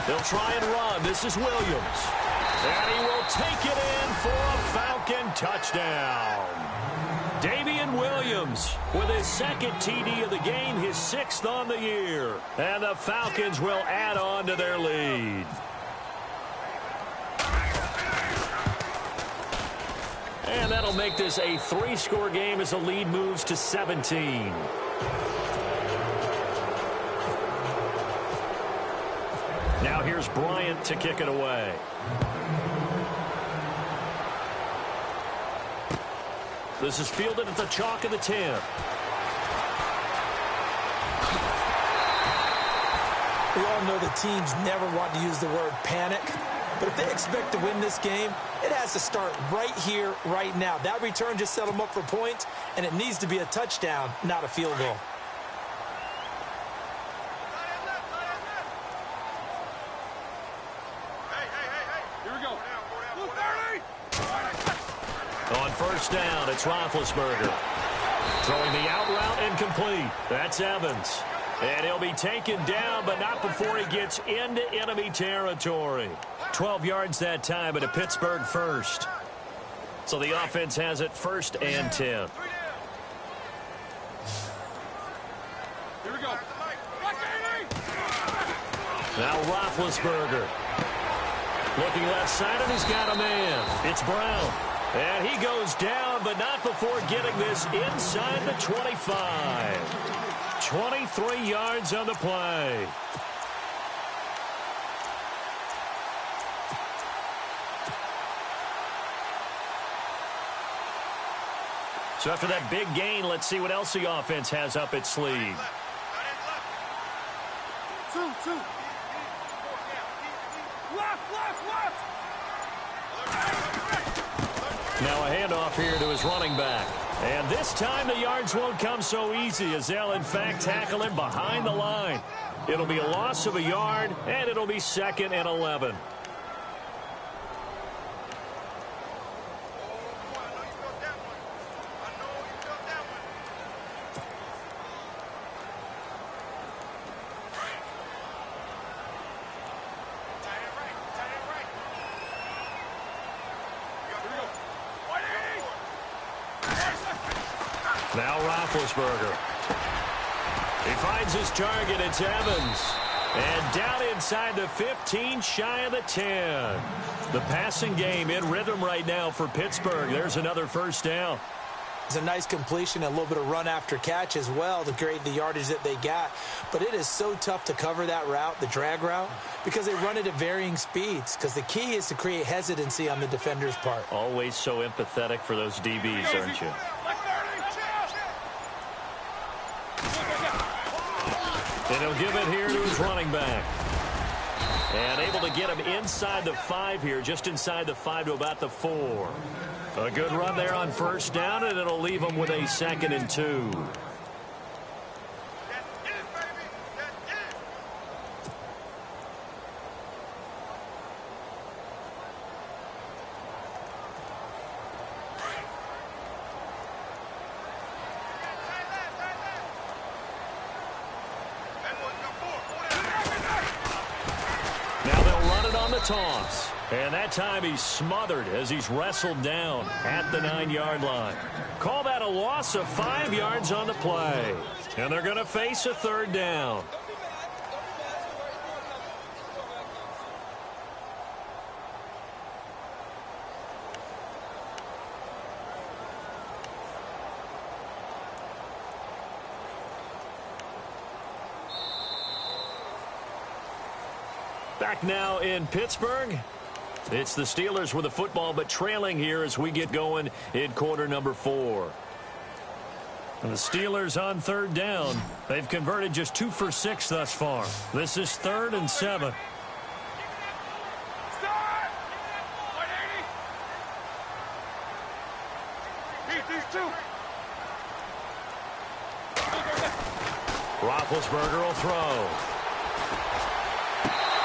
They'll try and run. This is Williams. And he will take it in for a Falcon touchdown. Damian Williams with his 2nd TD of the game, his 6th on the year. And the Falcons will add on to their lead. And that'll make this a 3-score game as the lead moves to 17. Now here's Bryant to kick it away. This is fielded at the chalk of the 10. We all know the teams never want to use the word panic, but if they expect to win this game, it has to start right here, right now. That return just set them up for points, and it needs to be a touchdown, not a field goal. On 1st down, it's Roethlisberger. Throwing the out route incomplete. That's Evans. And he'll be taken down, but not before he gets into enemy territory. 12 yards that time, but a Pittsburgh 1st. So the offense has it 1st and 10. Here we go. Now Roethlisberger. Looking left side, and he's got a man. It's Brown. And he goes down, but not before getting this inside the 25. 23 yards on the play. So after that big gain, let's see what else the offense has up its sleeve. Two. Left. Now a handoff here to his running back. And this time the yards won't come so easy as they'll in fact tackle him behind the line. It'll be a loss of a yard, and it'll be 2nd and 11. Now Roethlisberger. He finds his target. It's Evans. And down inside the 15, shy of the 10. The passing game in rhythm right now for Pittsburgh. There's another 1st down. It's a nice completion, a little bit of run after catch as well to create the yardage that they got. But it is so tough to cover that route, the drag route, because they run it at varying speeds. Because the key is to create hesitancy on the defender's part. Always so empathetic for those DBs, aren't you? And he'll give it here to his running back. And able to get him inside the 5 here, just inside the 5 to about the 4. A good run there on 1st down, and it'll leave him with a 2nd and 2. toss. And that time he's smothered as he's wrestled down at the 9-yard line. Call that a loss of 5 yards on the play. And they're going to face a third down. Back now in Pittsburgh. It's the Steelers with the football, but trailing here as we get going in quarter number 4. And the Steelers on third down. They've converted just 2 for 6 thus far. This is 3rd and 7. Start! 180. Beat these two. Roethlisberger will throw.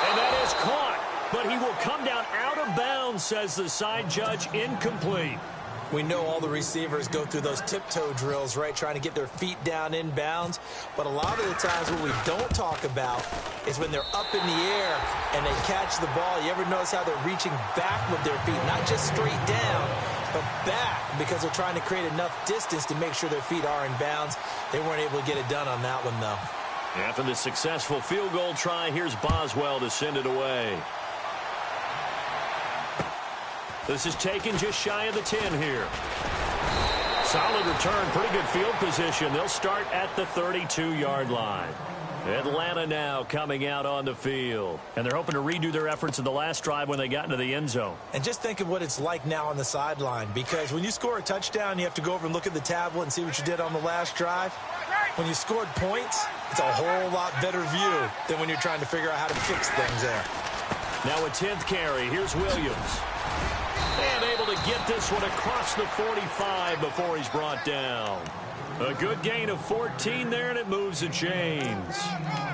And that is caught, but he will come down out of bounds, says the side judge, incomplete. We know all the receivers go through those tiptoe drills, right, trying to get their feet down in bounds. But a lot of the times what we don't talk about is when they're up in the air and they catch the ball. You ever notice how they're reaching back with their feet, not just straight down, but back, because they're trying to create enough distance to make sure their feet are in bounds. They weren't able to get it done on that one, though. After the successful field goal try, here's Boswell to send it away. This is taken just shy of the 10 here. Solid return, pretty good field position. They'll start at the 32-yard line. Atlanta now coming out on the field. And they're hoping to redo their efforts in the last drive when they got into the end zone. And just think of what it's like now on the sideline, because when you score a touchdown, you have to go over and look at the tablet and see what you did on the last drive. When you scored points, it's a whole lot better view than when you're trying to figure out how to fix things there. Now a 10th carry. Here's Williams. And able to get this one across the 45 before he's brought down. A good gain of 14 there, and it moves the chains.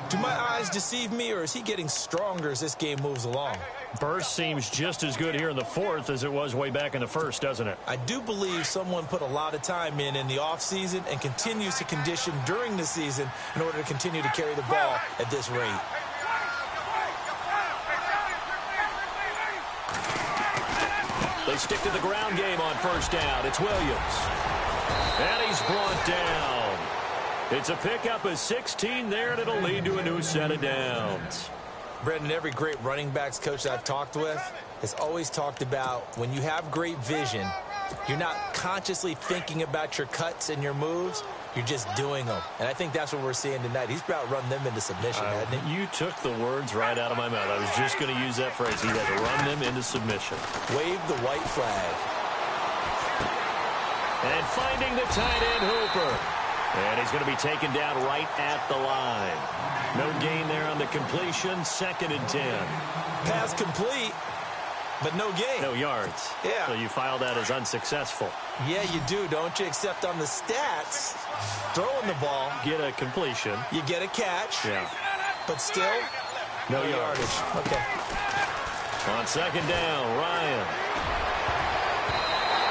Do my eyes deceive me, or is he getting stronger as this game moves along? Burst seems just as good here in the 4th as it was way back in the 1st, doesn't it? I do believe someone put a lot of time in the offseason and continues to condition during the season in order to continue to carry the ball at this rate. They stick to the ground game on first down. It's Williams. And he's brought down. It's a pickup of 16 there, and it'll lead to a new set of downs. Brendan, every great running backs coach I've talked with has always talked about when you have great vision, you're not consciously thinking about your cuts and your moves. You're just doing them. And I think that's what we're seeing tonight. He's about run them into submission, hasn't he? You took the words right out of my mouth. I was just going to use that phrase. He had to run them into submission. Wave the white flag. And finding the tight end, Hooper. And he's going to be taken down right at the line. No gain there on the completion. 2nd and 10. Pass complete, but no gain. No yards. Yeah. So you file that as unsuccessful. Yeah, you do, don't you? Except on the stats, throwing the ball. Get a completion. You get a catch. Yeah. But still, no yardage. Okay. On 2nd down, Ryan.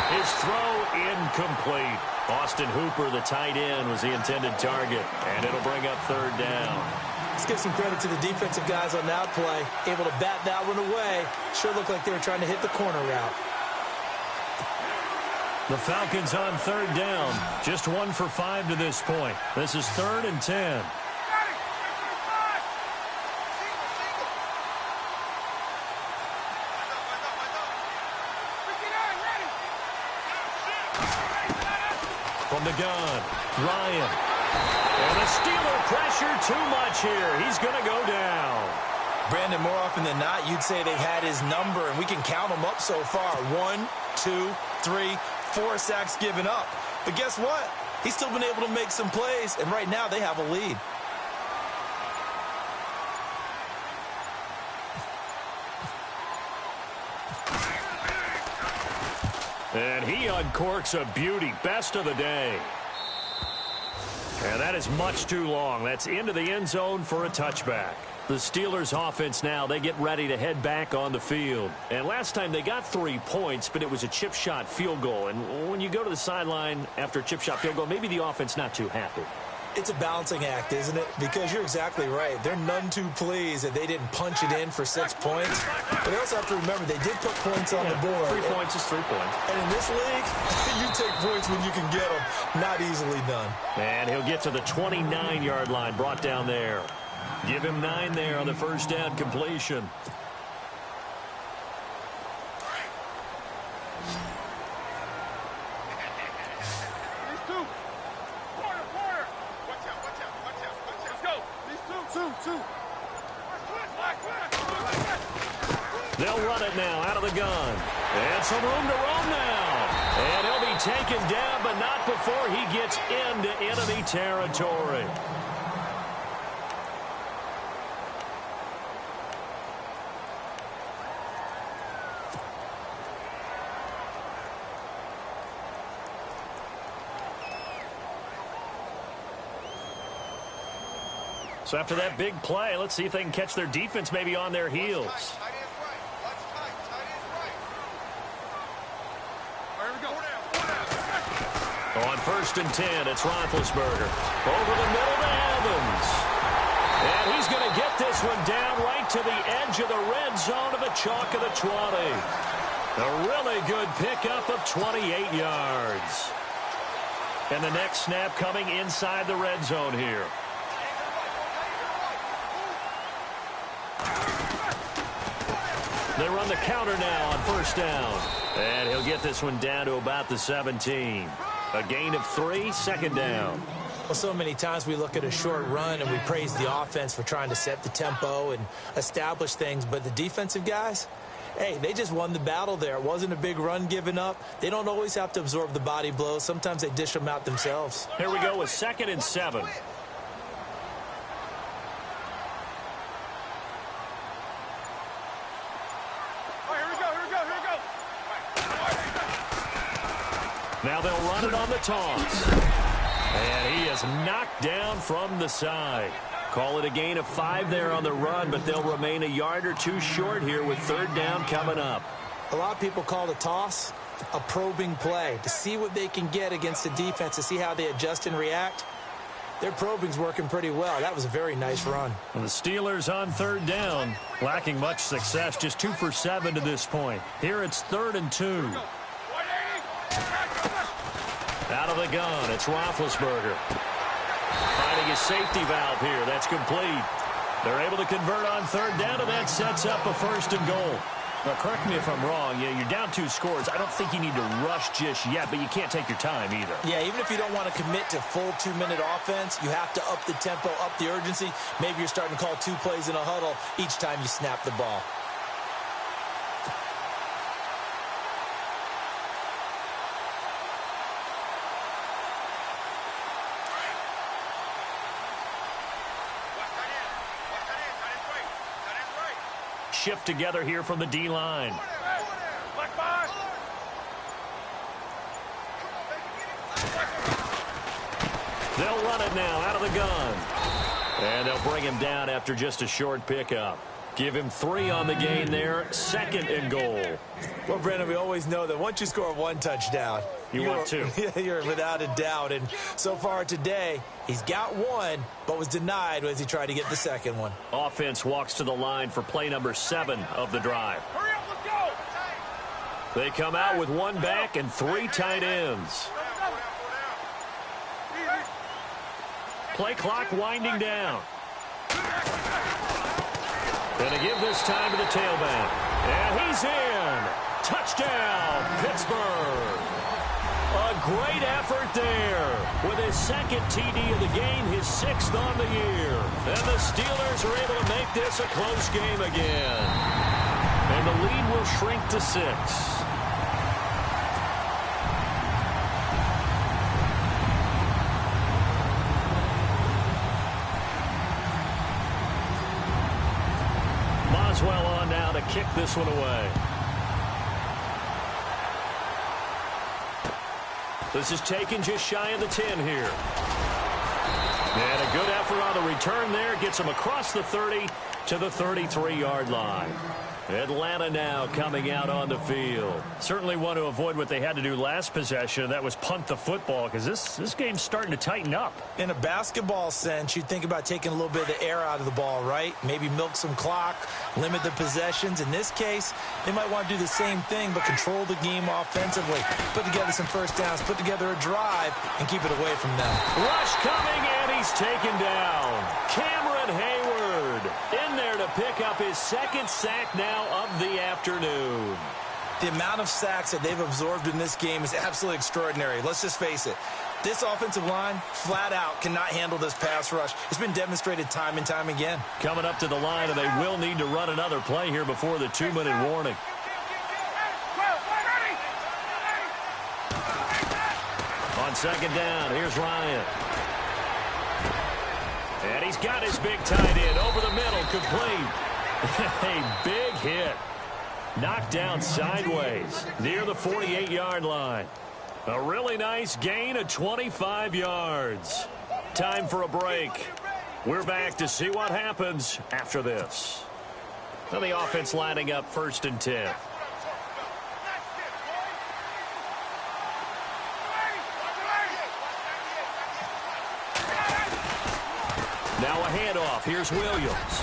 His throw incomplete. Austin Hooper, the tight end, was the intended target. And it'll bring up 3rd down. Let's give some credit to the defensive guys on that play. Able to bat that one away. Sure looked like they were trying to hit the corner route. The Falcons on 3rd down. Just 1 for 5 to this point. This is 3rd and 10. From the gun, Ryan. And the Steeler pressure too much here. He's going to go down. Brandon, more often than not, you'd say they had his number, and we can count them up so far. 1, 2, 3, 4 sacks given up. But guess what? He's still been able to make some plays, and right now they have a lead. And he uncorks a beauty. Best of the day. And that is much too long. That's into the end zone for a touchback. The Steelers offense now, they get ready to head back on the field. And last time they got 3 points, but it was a chip shot field goal. And when you go to the sideline after a chip shot field goal, maybe the offense not too happy. It's a balancing act, isn't it? Because you're exactly right. They're none too pleased that they didn't punch it in for 6 points. But they also have to remember they did put points on the board. 3 points is 3 points. And in this league, you take points when you can get them. Not easily done. And he'll get to the 29-yard line, brought down there. Give him 9 there on the first down completion. They'll run it now out of the gun. And some room to roam now. And he'll be taken down, but not before he gets into enemy territory. So after that big play, let's see if they can catch their defense maybe on their heels. On 1st and 10, it's Roethlisberger. Over the middle to Evans. And he's going to get this one down right to the edge of the red zone of the chalk of the 20. A really good pickup of 28 yards. And the next snap coming inside the red zone here. They run the counter now on 1st down. And he'll get this one down to about the 17. A gain of 3, 2nd down. Well, so many times we look at a short run and we praise the offense for trying to set the tempo and establish things. But the defensive guys, hey, they just won the battle there. It wasn't a big run given up. They don't always have to absorb the body blows. Sometimes they dish them out themselves. Here we go with 2nd and 7. Now they'll run it on the toss. And he is knocked down from the side. Call it a gain of 5 there on the run, but they'll remain a yard or 2 short here with 3rd down coming up. A lot of people call the toss a probing play to see what they can get against the defense, to see how they adjust and react. Their probing's working pretty well. That was a very nice run. And the Steelers on 3rd down, lacking much success, just 2 for 7 to this point. Here it's 3rd and 2. Out of the gun, it's Roethlisberger. Finding his safety valve here. That's complete. They're able to convert on 3rd down, and that sets up a 1st and goal. Now, correct me if I'm wrong. Yeah, you're down 2 scores. I don't think you need to rush just yet, but you can't take your time either. Yeah, even if you don't want to commit to full 2-minute offense, you have to up the tempo, up the urgency. Maybe you're starting to call 2 plays in a huddle each time you snap the ball. Shift together here from the D-line. They'll run it now out of the gun. And they'll bring him down after just a short pickup. Give him 3 on the gain there. 2nd and goal. Well, Brandon, we always know that once you score 1 touchdown, you want 2. You're without a doubt. And so far today, he's got 1, but was denied as he tried to get the 2nd one. Offense walks to the line for play number 7 of the drive. Hurry up, let's go! They come out with 1 back and 3 tight ends. Play clock winding down. Going to give this time to the tailback. And he's in. Touchdown, Pittsburgh. A great effort there. With his 2nd TD of the game, his 6th on the year. And the Steelers are able to make this a close game again. And the lead will shrink to 6. Boswell on now to kick this one away. This is taken just shy of the 10 here. And a good effort on the return there. Gets him across the 30 to the 33-yard line. Atlanta now coming out on the field. Certainly want to avoid what they had to do last possession. That was punt the football, because this game's starting to tighten up. In a basketball sense, you think about taking a little bit of the air out of the ball, right? Maybe milk some clock, limit the possessions. In this case, they might want to do the same thing, but control the game offensively. Put together some first downs, put together a drive, and keep it away from them. Rush coming, and he's taken down. Cameron Hayward in there to pick up his second sack now of the afternoon. The amount of sacks that they've absorbed in this game is absolutely extraordinary. Let's just face it. This offensive line, flat out, cannot handle this pass rush. It's been demonstrated time and time again. Coming up to the line, and they will need to run another play here before the 2-minute warning. On second down, here's Ryan. And he's got his big tight end over the middle, complete. A big hit. Knocked down sideways near the 48-yard line. A really nice gain of 25 yards. Time for a break. We're back to see what happens after this. Now the offense lining up 1st and 10. Now a handoff. Here's Williams.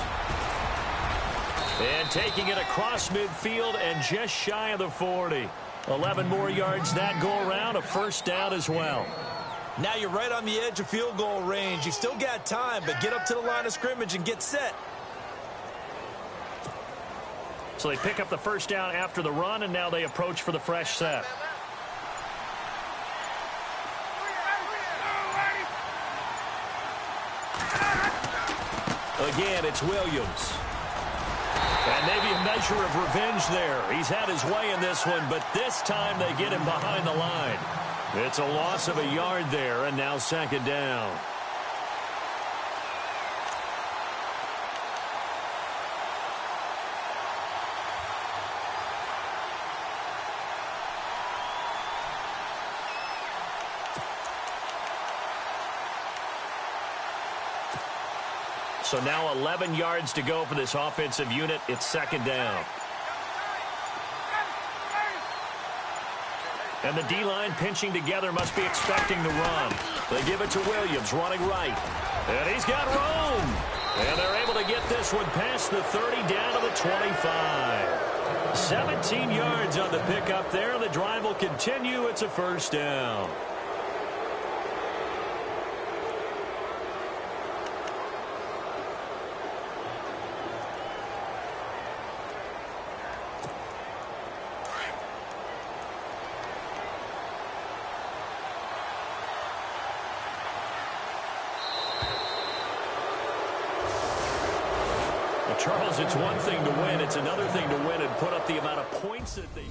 And taking it across midfield and just shy of the 40. 11 more yards that go around. A first down as well. Now you're right on the edge of field goal range. You still got time, but get up to the line of scrimmage and get set. So they pick up the first down after the run, and now they approach for the fresh set. Again, it's Williams. And maybe a measure of revenge there. He's had his way in this one, but this time they get him behind the line. It's a loss of a yard there, and now second down. So now 11 yards to go for this offensive unit. It's second down. And the D-line pinching together must be expecting the run. They give it to Williams, running right. And he's got room. And they're able to get this one past the 30, down to the 25. 17 yards on the pickup there. The drive will continue. It's a first down. Charles, it's one thing to win. It's another thing to win and put up the amount of points that they...